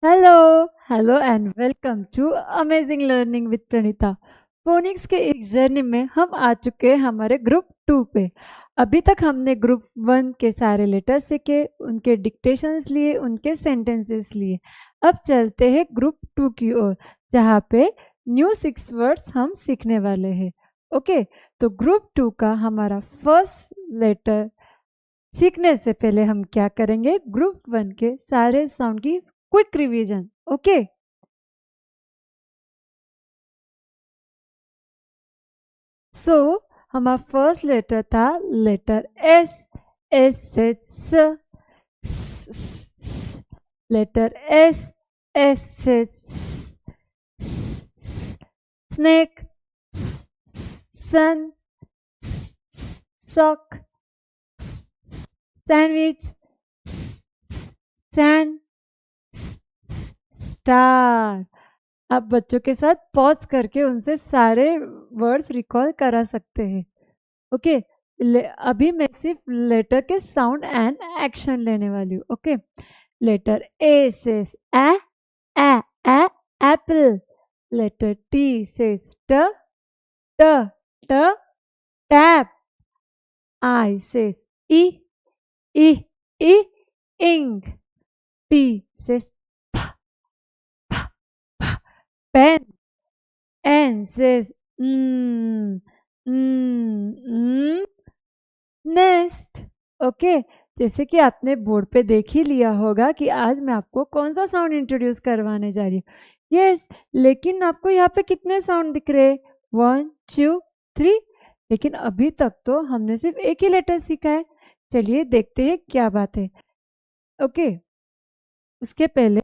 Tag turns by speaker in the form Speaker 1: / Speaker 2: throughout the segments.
Speaker 1: Hello and welcome to amazing learning with Praneeta. Phonics के एक journey में हम आ चुके हैं हमारे ग्रुप 2 पे। अभी तक हमने ग्रुप 1 के सारे लेटर सीखे, उनके डिक्टेशंस लिए, उनके सेंटेंसेस लिए। अब चलते हैं ग्रुप 2 की ओर, जहाँ पे न्यू 6 वर्ड्स हम सीखने वाले हैं। ओके, तो ग्रुप 2 का हमारा फर्स्ट लेटर सीखने से पहले हम क्या करेंगे, ग्रुप 1 के सारे साउंड की क्विक रिवीजन। ओके, सो हमारा फर्स्ट लेटर था लेटर एस। एस से लेटर एस। एस से स्नेक, सन, सॉक, सैंडविच, सैंड, स्टार। आप बच्चों के साथ पॉज करके उनसे सारे वर्ड्स रिकॉल करा सकते हैं। ओके, अभी मैं सिर्फ लेटर के साउंड एंड एक्शन लेने वाली हूँ। Okay, letter A says a, a, a, apple. Letter T says t, t, t, tap. I says i, i, i, ink. P says pen. N says nest. Okay, जैसे कि आपने board पे देख ही लिया होगा कि आज मैं आपको कौन सा साउंड इंट्रोड्यूस करवाने जा रही हूँ। यस, लेकिन आपको यहाँ पे कितने साउंड दिख रहे हैं? 1 2 3। लेकिन अभी तक तो हमने सिर्फ एक ही लेटर सीखा है। चलिए देखते हैं क्या बात है। ओके, उसके पहले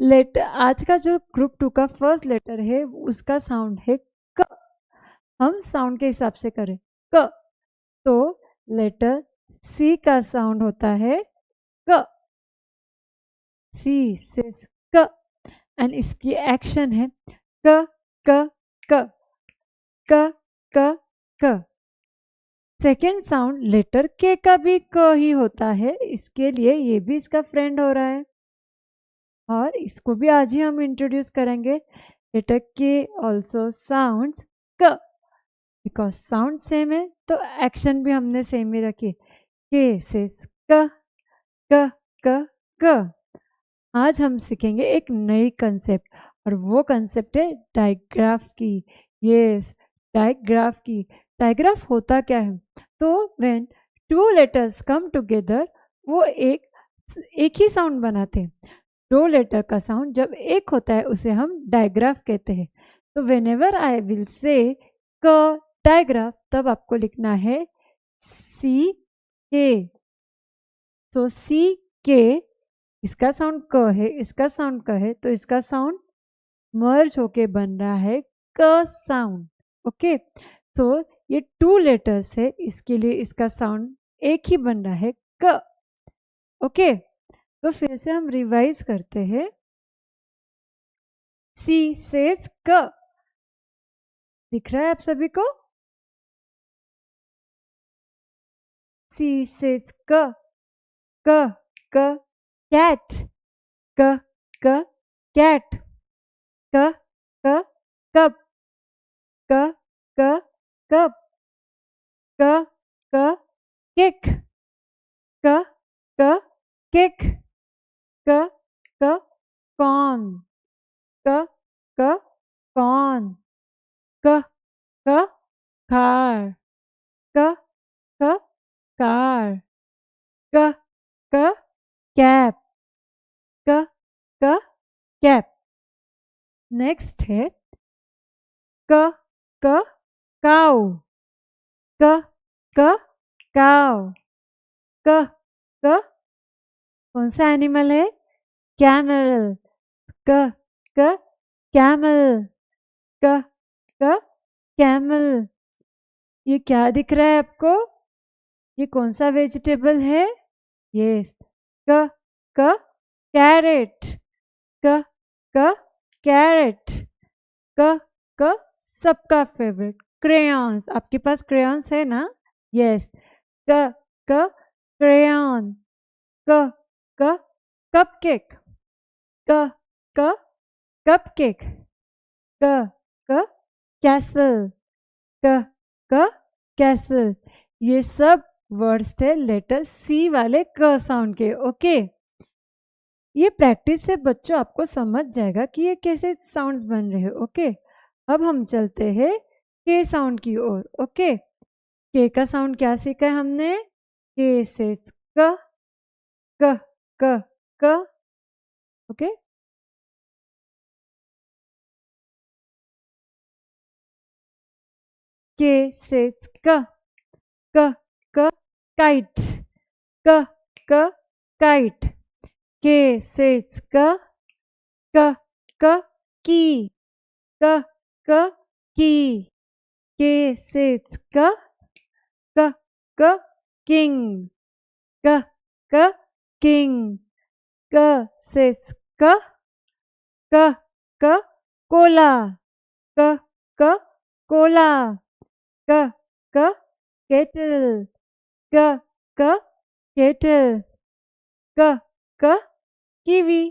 Speaker 1: लेटर आज का जो ग्रुप 2 का फर्स्ट लेटर है उसका साउंड है क। हम साउंड के हिसाब से करें क, तो लेटर सी का साउंड होता है क। सी से क, एंड इसकी एक्शन है क क क क क क। सेकेंड साउंड लेटर के का भी क ही होता है, इसके लिए ये भी इसका फ्रेंड हो रहा है और इसको भी आज ही हम इंट्रोड्यूस करेंगे। लेटर के ऑल्सो साउंड्स क, बिकॉज साउंड सेम है तो एक्शन भी हमने सेम ही रखी। के से क क क क। आज हम सीखेंगे एक नई कंसेप्ट और वो कंसेप्ट है डायग्राफ की। यस, डायग्राफ की। डायग्राफ होता क्या है? तो when two letters come together वो एक ही साउंड बनाते हैं। दो लेटर का साउंड जब एक होता है उसे हम डायग्राफ कहते हैं। तो व्हेनेवर आई विल से क डायग्राफ, तब आपको लिखना है सी के। तो सी के, इसका साउंड क है, इसका साउंड क है, तो इसका साउंड मर्ज होके बन रहा है क साउंड। ओके, तो ये टू लेटर्स है, इसके लिए इसका साउंड एक ही बन रहा है क। ओके, तो फिर से हम रिवाइज करते हैं। सी सेज क, दिख रहा है आप सभी को? सी सेज क क क कैट, क क कैट। क क कप, क क कप। क क किक, क क किक। क क कॉर्न, क क कॉर्न। क क कार, क क कार। क क कैप, क क कैप। नेक्स्ट है क क काऊ, क क काऊ। क क कौन सा एनिमल है? कैमल, क क कैमल। क क कैमल। ये क्या दिख रहा है आपको? ये कौन सा वेजिटेबल है? यस, क क कैरेट, क क कैरेट। क क सबका फेवरेट क्रेयॉन्स। आपके पास क्रेयॉन्स है ना? यस, क क क्रेयॉन। क क कपकेक, क क कपकेक, क क कैसल, क क कैसल। ये सब वर्ड्स थे लेटर सी वाले क साउंड के। ओके, ये प्रैक्टिस से बच्चों आपको समझ जाएगा कि ये कैसे साउंड्स बन रहे हैं। ओके, अब हम चलते हैं के साउंड की ओर। ओके, के का साउंड क्या सीखा है हमने? के से क क क क। ओके, के से क क क काइट, क क काइट। के से क क की, क क की। के से क क किंग, क क किंग। क से क क कोला, क क कोला। क क केटल, क क केटल। क क कीवी,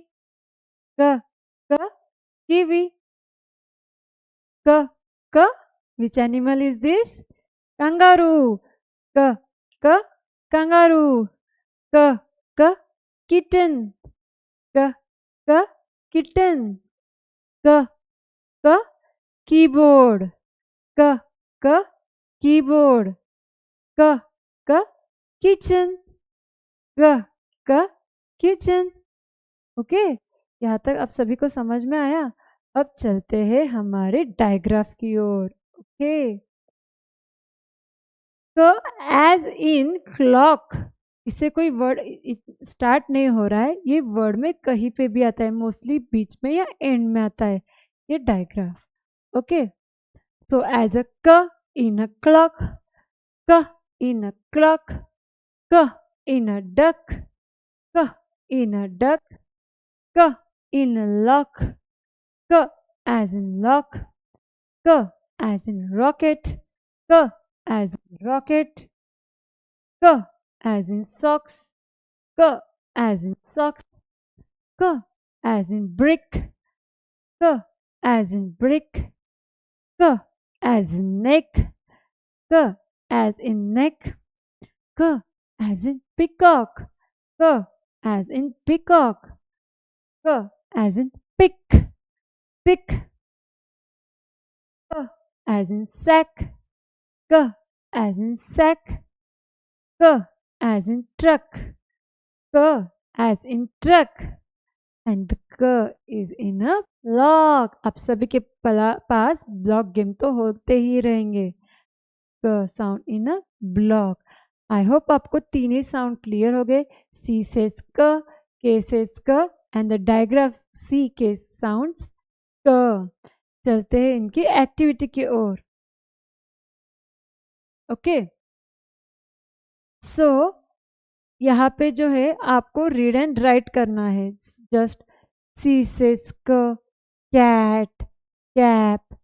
Speaker 1: क क कीवी। क क which animal is this? Kangaroo, क क kangaroo। क क kitten, क क kitten। क क keyboard, क क keyboard। क क kitchen, क क kitchen। ओके, यहाँ तक आप सभी को समझ में आया? अब चलते हैं हमारे डायग्राफ की ओर। ओके, तो एज इन क्लॉक, इससे कोई वर्ड स्टार्ट नहीं हो रहा है, ये वर्ड में कहीं पे भी आता है, मोस्टली बीच में या एंड में आता है ये digraph. Okay, so as a क इन अ क्लॉक, क इन अ क्लॉक, क इन अ डक, क इन अ डक, क इन अ लॉक, क as in lock, k as in rocket, k as in rocket, k as in socks, k as in socks, k as in brick, k as in brick, k as in neck, k as in neck, k as in peacock, k as in peacock, k as in pick, pick, k as in sack, k as in sack, k as in truck, k as in truck, and the k is in a block। आप सभी के पास block game तो होते ही रहेंगे। क sound in a block. I hope आपको तीन ही sound clear हो गए, सी सेज क, के सेज क एंड द डायग्राफ सी के साउंड्स क। चलते हैं इनकी एक्टिविटी की ओर। ओके, सो यहाँ पे जो है आपको रीड एंड राइट करना है। जस्ट सी सेज क, कैट, कैप।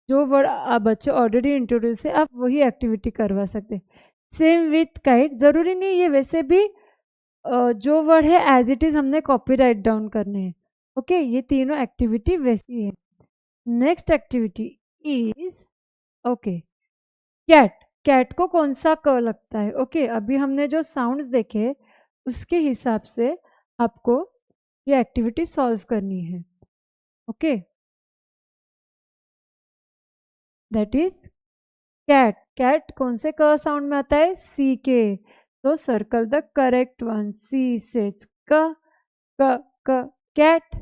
Speaker 1: जो वर्ड आप बच्चे ऑलरेडी इंट्रोड्यूस है आप वही एक्टिविटी करवा सकते हैं। सेम विथ काइट, जरूरी नहीं ये वैसे भी जो वर्ड है एज इट इज हमने कॉपी राइट डाउन करने हैं। ओके, ये तीनों एक्टिविटी वैसी है। Next activity is okay cat. Cat को कौन सा क लगता है? ओके, अभी हमने जो साउंड्स देखे उसके हिसाब से आपको ये एक्टिविटी सॉल्व करनी है। Okay, that is cat. Cat कौन से क साउंड में आता है? सी के। तो circle the correct one. She says क, क क कैट,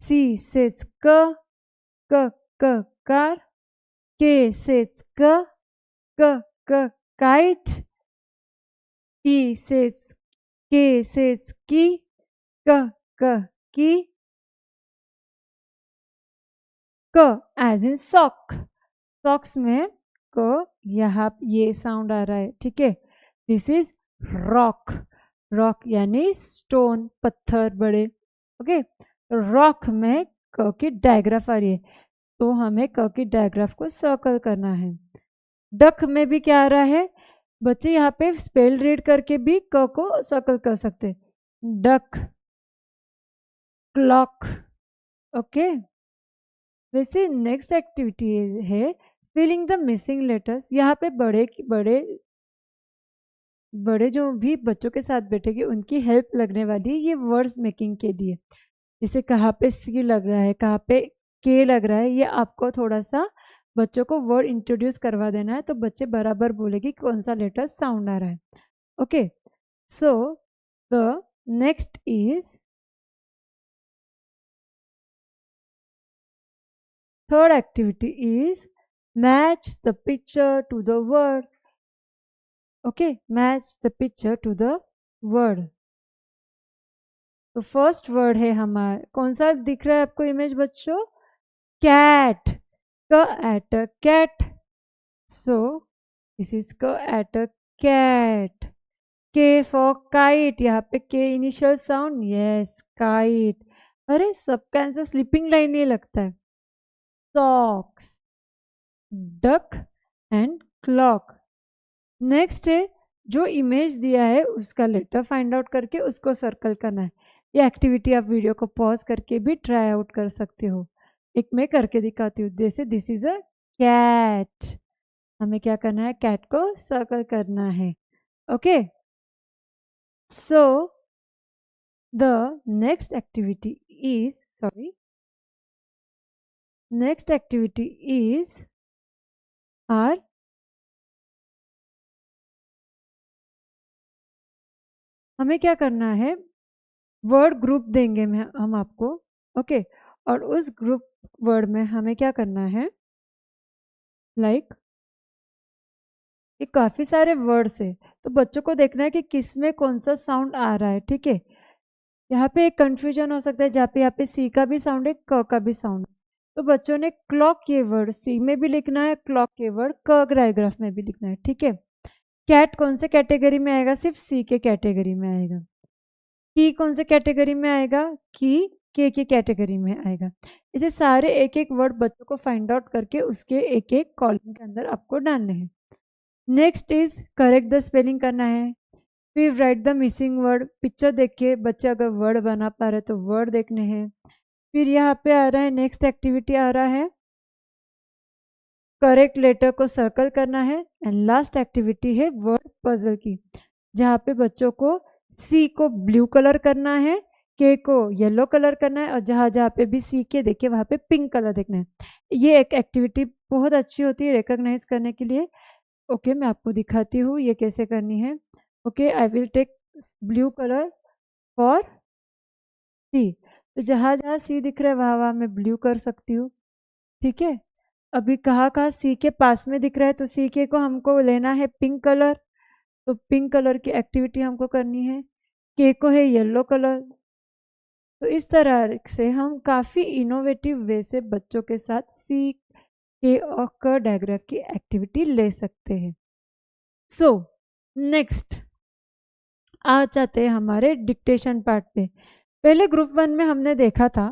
Speaker 1: सी सेज क, क क कार, के सेज क, क क काइट, की सेज के सेज की, क क की, क एज इन सॉक। सॉक्स में क यहाँ ये साउंड आ रहा है, ठीक है। This is rock. रॉक यानी स्टोन, पत्थर बड़े। ओके, रॉक में क की डायग्राफ आ रही है, तो हमें क की डायग्राफ को सर्कल करना है। डक में भी क्या आ रहा है बच्चे? यहाँ पे स्पेल रीड करके भी क को सर्कल कर सकते। Duck, clock, okay. वैसे नेक्स्ट एक्टिविटी है फिलिंग द मिसिंग लेटर्स। यहाँ पे बड़े बड़े बड़े जो भी बच्चों के साथ बैठेंगे उनकी हेल्प लगने वाली है ये वर्ड्स मेकिंग के लिए। जैसे कहाँ पे सी लग रहा है, कहाँ पे के लग रहा है, ये आपको थोड़ा सा बच्चों को वर्ड इंट्रोड्यूस करवा देना है तो बच्चे बराबर बोलेगी कौन सा लेटर साउंड आ रहा है। Okay, so the next is third activity is match the picture to the word. Okay, match the picture to the word. तो फर्स्ट वर्ड है हमारा, कौन सा दिख रहा है आपको इमेज बच्चों? कैट। क at a cat, so this is क at a cat. K for kite, यहाँ पे के इनिशियल साउंड, यस काइट। अरे सबका आंसर स्लीपिंग लाइन ही लगता है। Socks, duck and clock. Next है जो इमेज दिया है उसका लेटर फाइंड आउट करके उसको सर्कल करना है। ये एक्टिविटी आप वीडियो को पॉज करके भी ट्राई आउट कर सकते हो। एक मैं करके दिखाती हूँ। जैसे दिस इज अ कैट, हमें क्या करना है? कैट को सर्कल करना है। Okay, so the next activity is, sorry, next activity is are, हमें क्या करना है? वर्ड ग्रुप देंगे हम आपको। ओके, और उस ग्रुप वर्ड में हमें क्या करना है? लाइक ये काफी सारे वर्ड्स है तो बच्चों को देखना है कि किस में कौन सा साउंड आ रहा है। ठीक है, यहाँ पे एक कंफ्यूजन हो सकता है जहाँ पे यहाँ पे सी का भी साउंड है, क का भी साउंड है। तो बच्चों ने क्लॉक ये वर्ड सी में भी लिखना है, क्लॉक ये वर्ड क डायग्राफ में भी लिखना है। ठीक है, कैट कौन से कैटेगरी में आएगा? सिर्फ सी के कैटेगरी में आएगा। की कौन से कैटेगरी में आएगा? की के कैटेगरी में आएगा। इसे सारे एक एक वर्ड बच्चों को फाइंड आउट करके उसके एक एक कॉलम के अंदर आपको डालने हैं। Next is correct the spelling करना है। फिर right the missing word. Picture देख के बच्चे अगर वर्ड बना पा रहे तो वर्ड देखने हैं। फिर यहाँ पे आ रहा है नेक्स्ट एक्टिविटी आ रहा है करेक्ट लेटर को सर्कल करना है। एंड लास्ट एक्टिविटी है वर्ड पजल की, जहाँ पे बच्चों को सी को ब्लू कलर करना है, के को येलो कलर करना है, और जहाँ जहाँ पे भी सी के देखे वहाँ पे पिंक कलर देखना है। ये एक एक्टिविटी बहुत अच्छी होती है रिकॉग्नाइज करने के लिए। ओके, मैं आपको दिखाती हूँ ये कैसे करनी है। Okay, I will take blue colour for C. तो जहाँ जहाँ सी दिख रहा है वहाँ वहाँ मैं ब्लू कर सकती हूँ। ठीक है, अभी कहाँ कहाँ सी के पास में दिख रहा है तो सी के को हमको लेना है पिंक कलर, तो पिंक कलर की एक्टिविटी हमको करनी है। के को है येलो कलर। तो इस तरह से हम काफ़ी इनोवेटिव वे से बच्चों के साथ सी के और क डायग्राफ की एक्टिविटी ले सकते हैं। सो नेक्स्ट आ जाते हैं हमारे डिक्टेशन पार्ट पे। पहले ग्रुप 1 में हमने देखा था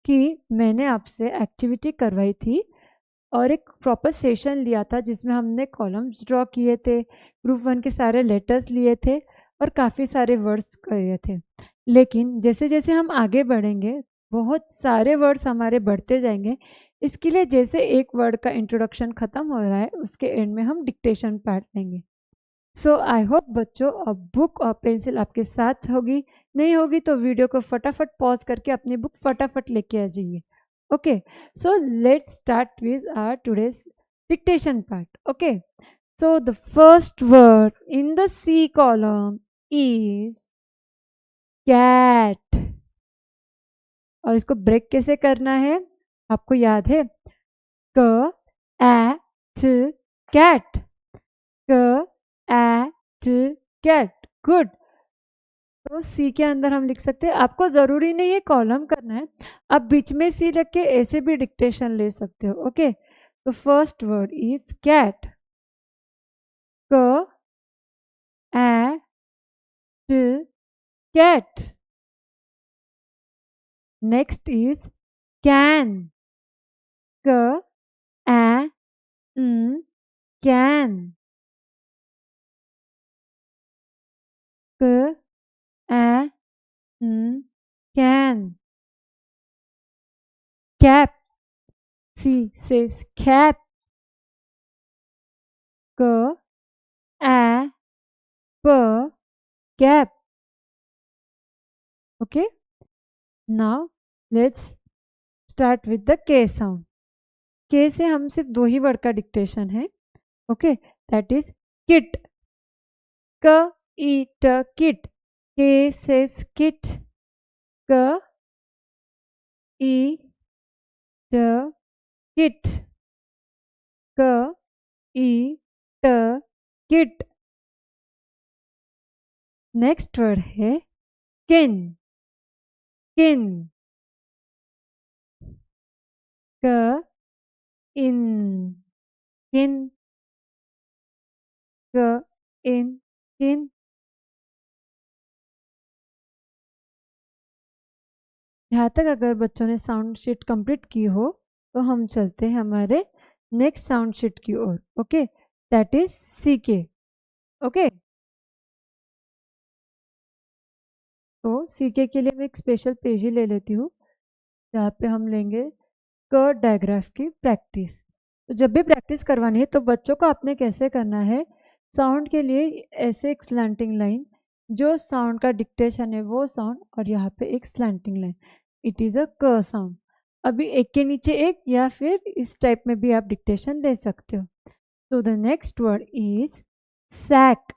Speaker 1: कि मैंने आपसे एक्टिविटी करवाई थी और एक प्रॉपर सेशन लिया था जिसमें हमने कॉलम्स ड्रॉ किए थे, ग्रुप 1 के सारे लेटर्स लिए थे और काफ़ी सारे वर्ड्स करे थे। लेकिन जैसे जैसे हम आगे बढ़ेंगे बहुत सारे वर्ड्स हमारे बढ़ते जाएंगे। इसके लिए जैसे एक वर्ड का इंट्रोडक्शन ख़त्म हो रहा है उसके एंड में हम डिक्टेशन पार्ट लेंगे। सो आई होप बच्चों अब बुक और पेंसिल आपके साथ होगी, नहीं होगी तो वीडियो को फटाफट पॉज करके अपनी बुक फटाफट लेके आ जाइए। Okay, so let's start with our today's dictation part. Okay, so the first word in the C column is cat. और इसको ब्रेक कैसे करना है आपको याद है? क ए ट कैट, क ए ट कैट। गुड। तो सी के अंदर हम लिख सकते हैं, आपको ज़रूरी नहीं है कॉलम करना है, आप बीच में सी लिख के ऐसे भी डिक्टेशन ले सकते हो। ओके, तो फर्स्ट वर्ड इज कैट, क ए ट कैट। नेक्स्ट इज कैन, क ए न कैन, क ए न can. cap. C says cap. K, a, p, cap. Okay. Now let's start with the K sound. K से हम सिर्फ दो ही वर्ड का डिक्टेशन है. Okay, that is kit. K, E, T, kit. K says kit. K, E, T, kit. K, E, T, kit. Next word है किन. किन. क इन. किन. क इन. किन. यहाँ तक अगर बच्चों ने साउंड शीट कंप्लीट की हो तो हम चलते हैं हमारे नेक्स्ट साउंड शीट की ओर. ओके, दैट इज सी के. ओके, तो सी के लिए मैं एक स्पेशल पेज ही ले लेती हूँ जहाँ पे हम लेंगे क डायग्राफ की प्रैक्टिस. तो जब भी प्रैक्टिस करवानी है तो बच्चों को आपने कैसे करना है, साउंड के लिए ऐसे एक स्लैंटिंग लाइन, जो साउंड का डिक्टेशन है वो साउंड, और यहाँ पे एक slanting line. It is a क साउंड. अभी एक के नीचे एक या फिर इस टाइप में भी आप डिक्टेशन ले सकते हो. तो the next word is sack.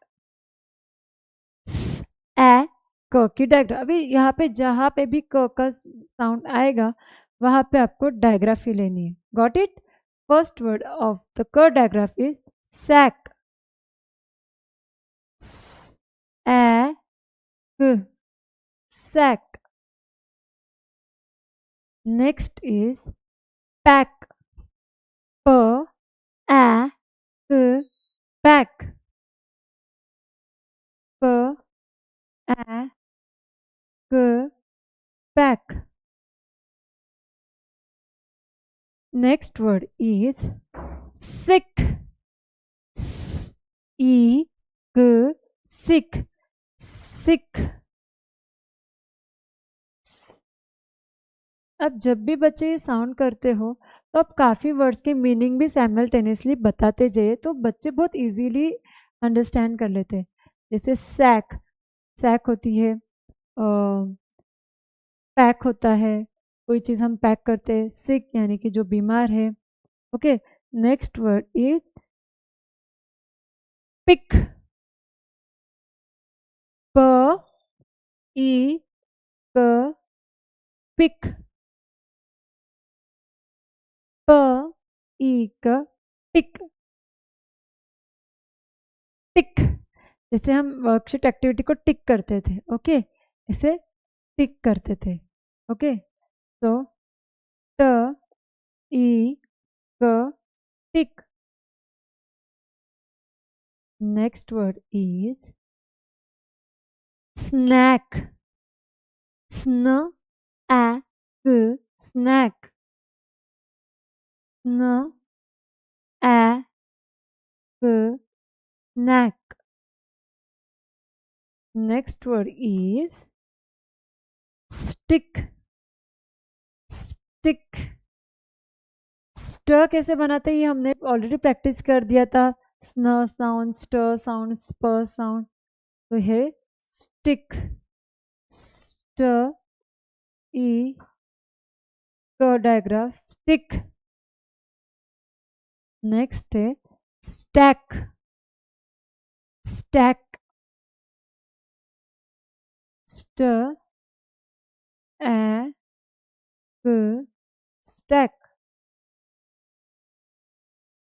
Speaker 1: A k की डायग्राफ. अभी यहाँ पे जहाँ पे भी क का साउंड आएगा वहाँ पे आपको डायग्राफी लेनी है. Got it. First word of the क डायग्राफ इज सैक. ए क सैक. Next is pack. प ए क पैक. प ए क pack. Next word is sick. S E K sick. Sick. अब जब भी बच्चे ये साउंड करते हो तो आप काफ़ी वर्ड्स के मीनिंग भी साइमल्टेनियसली बताते जाइए तो बच्चे बहुत इजीली अंडरस्टैंड कर लेते हैं. जैसे सैक. सैक होती है, पैक होता है, कोई चीज़ हम पैक करते हैं. सिक यानी कि जो बीमार है. Okay, next word is pick. प ई क पिक. प ई क पिक. टिक. जैसे हम वर्कशीट एक्टिविटी को टिक करते थे. ओके, इसे टिक करते थे. ओके, तो t i k tick. Next word is snack. Sn a k snack. N a k snack. Next word is stick. Stick. St कैसे बनाते हैं ये हमने ऑलरेडी प्रैक्टिस कर दिया था. स्न साउंड, स्ट साउंड, स्प साउंड. तो है स्टिक. स्ट ई क डायग्राफ स्टिक. नेक्स्ट है स्टैक. स्टैक. स्ट ए क स्टैक.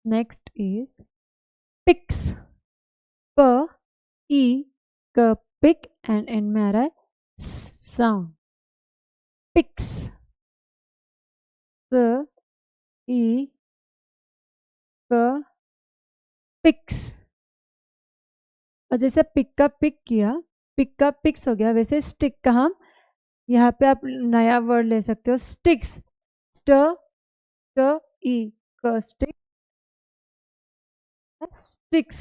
Speaker 1: Next is pics. प ई क पिक एंड एंड में आ रहा है साउंड. पिक्स. प ई क पिक्स. और जैसे पिक का पिक किया, पिक का पिक्स हो गया, वैसे स्टिक का हम यहाँ पे आप नया वर्ड ले सकते हो स्टिक्स. स्ट ट ई क स्टिक. स्टिक्स.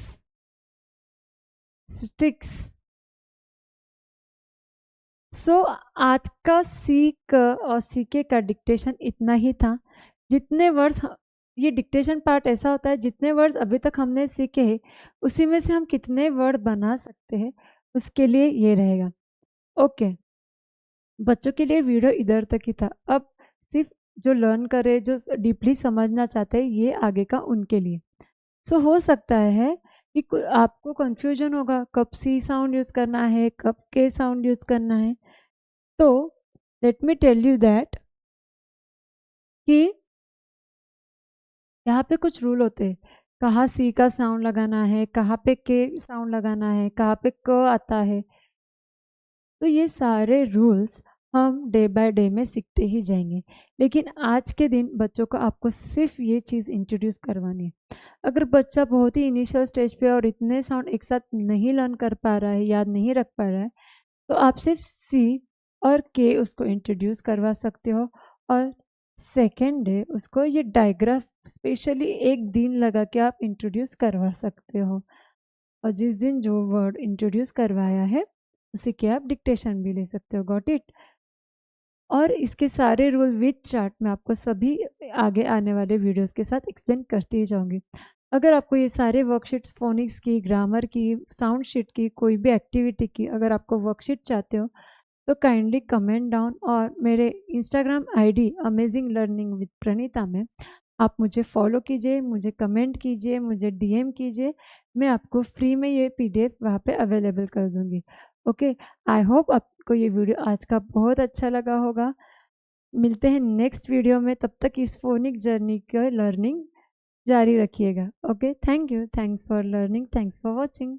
Speaker 1: स्टिक्स. सो आज का सीक और सीके का डिक्टेशन इतना ही था। जितने वर्ड्स ये डिक्टेशन पार्ट ऐसा होता है, जितने वर्ड्स अभी तक हमने सीखे हैं उसी में से हम कितने वर्ड बना सकते हैं उसके लिए ये रहेगा। ओके, बच्चों के लिए वीडियो इधर तक ही था। अब सिर्फ जो लर्न करे, जो डीपली समझना चाहते हैं, ये आगे का उनके लिए। सो हो सकता है कि आपको कंफ्यूजन होगा कब सी साउंड यूज़ करना है, कब के साउंड यूज़ करना है। तो let me tell you that कि यहाँ पे कुछ रूल होते हैं। कहाँ सी का साउंड लगाना है, कहाँ पे के साउंड लगाना है, कहाँ पे क आता है। तो ये सारे रूल्स हम डे बाय डे में सीखते ही जाएंगे। लेकिन आज के दिन बच्चों को आपको सिर्फ ये चीज़ इंट्रोड्यूस करवानी है। अगर बच्चा बहुत ही इनिशियल स्टेज पे और इतने साउंड एक साथ नहीं लर्न कर पा रहा है, याद नहीं रख पा रहा है, तो आप सिर्फ सी और के उसको इंट्रोड्यूस करवा सकते हो। और सेकेंड डे उसको ये डायग्राफ स्पेशली एक दिन लगा के आप इंट्रोड्यूस करवा सकते हो। और जिस दिन जो वर्ड इंट्रोड्यूस करवाया है उसी के आप डिक्टेशन भी ले सकते हो। Got it. और इसके सारे रूल विद चार्ट में आपको सभी आगे आने वाले वीडियोस के साथ एक्सप्लेन करती ही जाऊंगी। अगर आपको ये सारे वर्कशीट्स फोनिक्स की, ग्रामर की, साउंड शीट की, कोई भी एक्टिविटी की अगर आपको वर्कशीट चाहते हो तो काइंडली कमेंट डाउन और मेरे Instagram ID amazing learning with Pranita में आप मुझे फॉलो कीजिए, मुझे कमेंट कीजिए, मुझे डीएम कीजिए। मैं आपको फ्री में ये पीडीएफ वहाँ पे अवेलेबल कर दूँगी। ओके, आई होप आपको ये वीडियो आज का बहुत अच्छा लगा होगा। मिलते हैं नेक्स्ट वीडियो में, तब तक इस फोनिक जर्नी का लर्निंग जारी रखिएगा। Okay, thank you, thanks for learning, thanks for watching.